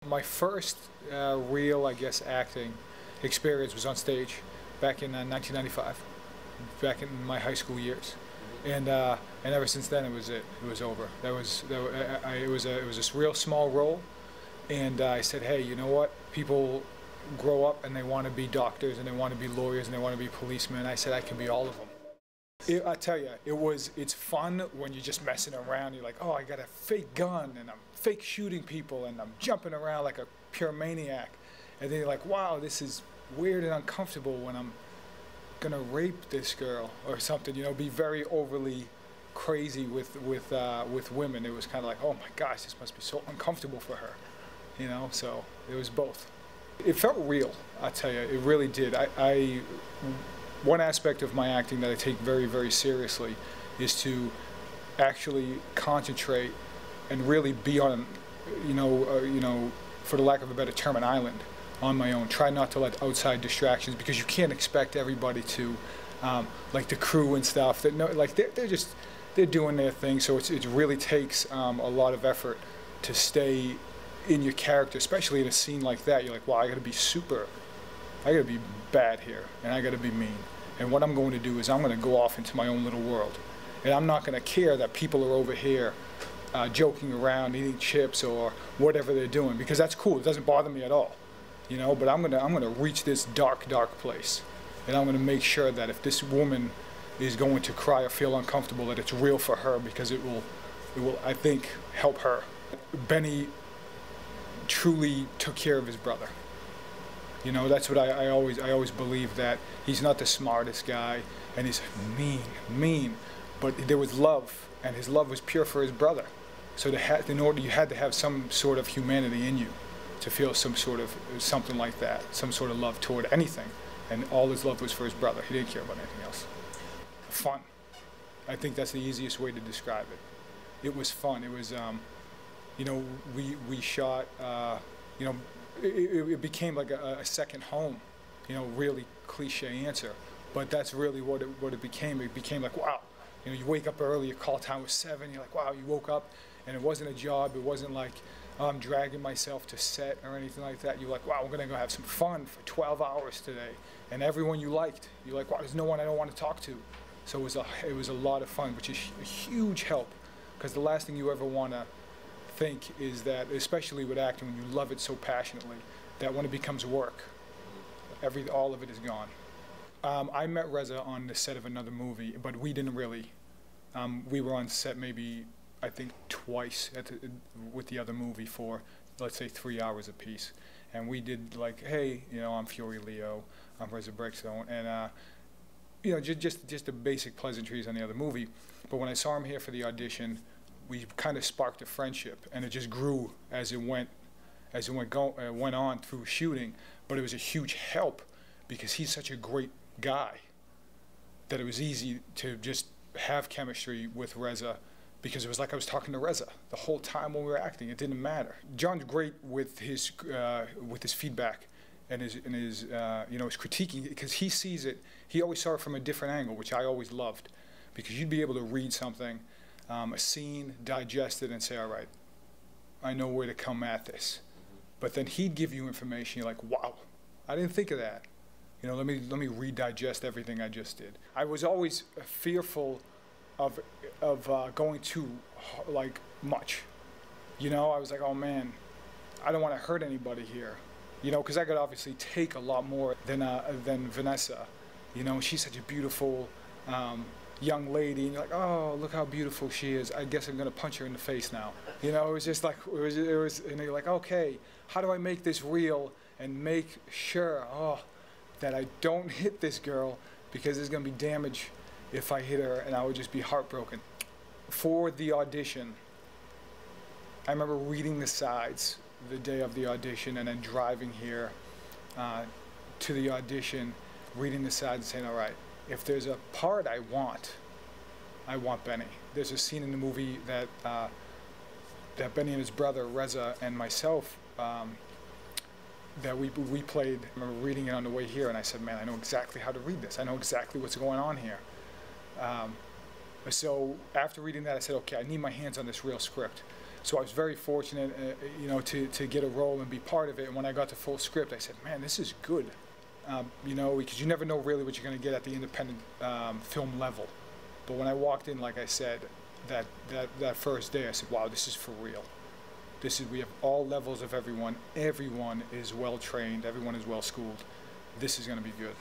My first real, I guess, acting experience was on stage back in 1995, back in my high school years, and ever since then it was it. It was over. It was a real small role, and I said, hey, you know what? People grow up and they want to be doctors and they want to be lawyers and they want to be policemen. I said I can be all of them. I tell you, it's fun when you're just messing around. You're like, oh, I got a fake gun and I'm fake shooting people and I'm jumping around like a pure maniac. And then you're like, wow, this is weird and uncomfortable when I'm gonna rape this girl or something. You know, be very overly crazy with women. It was kind of like, oh my gosh, this must be so uncomfortable for her. You know, so it was both. It felt real, I tell you, it really did. One aspect of my acting that I take very, very seriously is to actually concentrate and really be on, for the lack of a better term, an island on my own. Try not to let outside distractions, because you can't expect everybody to, like the crew and stuff, that they're doing their thing. So it really takes a lot of effort to stay in your character, especially in a scene like that. You're like, wow, I gotta be bad here, and I gotta be mean. And what I'm going to do is I'm gonna go off into my own little world. And I'm not gonna care that people are over here joking around, eating chips or whatever they're doing, because that's cool, it doesn't bother me at all. You know, but I'm gonna reach this dark, dark place. And I'm gonna make sure that if this woman is going to cry or feel uncomfortable, that it's real for her, because it will, I think, help her. Benny truly took care of his brother. You know, that's what I always believe, that he's not the smartest guy and he's mean, but there was love, and his love was pure for his brother. So you had to have some sort of humanity in you to feel something like that, some sort of love toward anything. And all his love was for his brother. He didn't care about anything else. Fun. I think that's the easiest way to describe it. It was fun. It was, we shot, it became like a second home, really cliche answer, but that's really what it became. It became like, wow, you wake up early, your call time was 7, you're like, wow, you woke up, and it wasn't a job, it wasn't like, I'm dragging myself to set or anything like that. You're like, wow, we're gonna go have some fun for 12 hours today, and everyone you liked, you're like, wow, there's no one I don't want to talk to. So it was a lot of fun, which is a huge help, because the last thing you ever want to think is that, especially with acting, when you love it so passionately, that when it becomes work, all of it is gone. I met Reza on the set of another movie, but we didn't really. We were on set maybe, I think, twice with the other movie for, let's say, 3 hours apiece. And we did like, hey, I'm Fiore Leo, I'm Reza Breakstone, and just the basic pleasantries on the other movie. But when I saw him here for the audition, we kind of sparked a friendship, and it just grew as it went on through shooting. But it was a huge help, because he's such a great guy that it was easy to just have chemistry with Reza, because it was like I was talking to Reza the whole time when we were acting. It didn't matter. John's great with his feedback and his critiquing, because he sees it. He always saw it from a different angle, which I always loved, because you'd be able to read something, a scene, digest it, and say, all right, I know where to come at this. But then he'd give you information. You're like, wow, I didn't think of that. Let me redigest everything I just did. I was always fearful of going too much. I was like, oh man, I don't want to hurt anybody here. Because I could obviously take a lot more than Vanessa. She's such a beautiful young lady, and you're like, oh, look how beautiful she is. I guess I'm gonna punch her in the face now. It was just like, and you're like, okay, how do I make this real and make sure, that I don't hit this girl, because there's gonna be damage if I hit her, and I would just be heartbroken. For the audition, I remember reading the sides the day of the audition, and then driving here to the audition, reading the sides and saying, all right, if there's a part I want Benny. There's a scene in the movie that Benny and his brother Reza and myself that we played. I remember reading it on the way here, and I said, man, I know exactly how to read this. I know exactly what's going on here. So after reading that, I said, okay, I need my hands on this real script. So I was very fortunate, you know, to get a role and be part of it. And when I got to full script, I said, man, this is good. You know, because you never know really what you're going to get at the independent film level. But when I walked in, like I said, that first day, I said, wow, this is for real. We have all levels of everyone. Everyone is well trained. Everyone is well schooled. This is going to be good.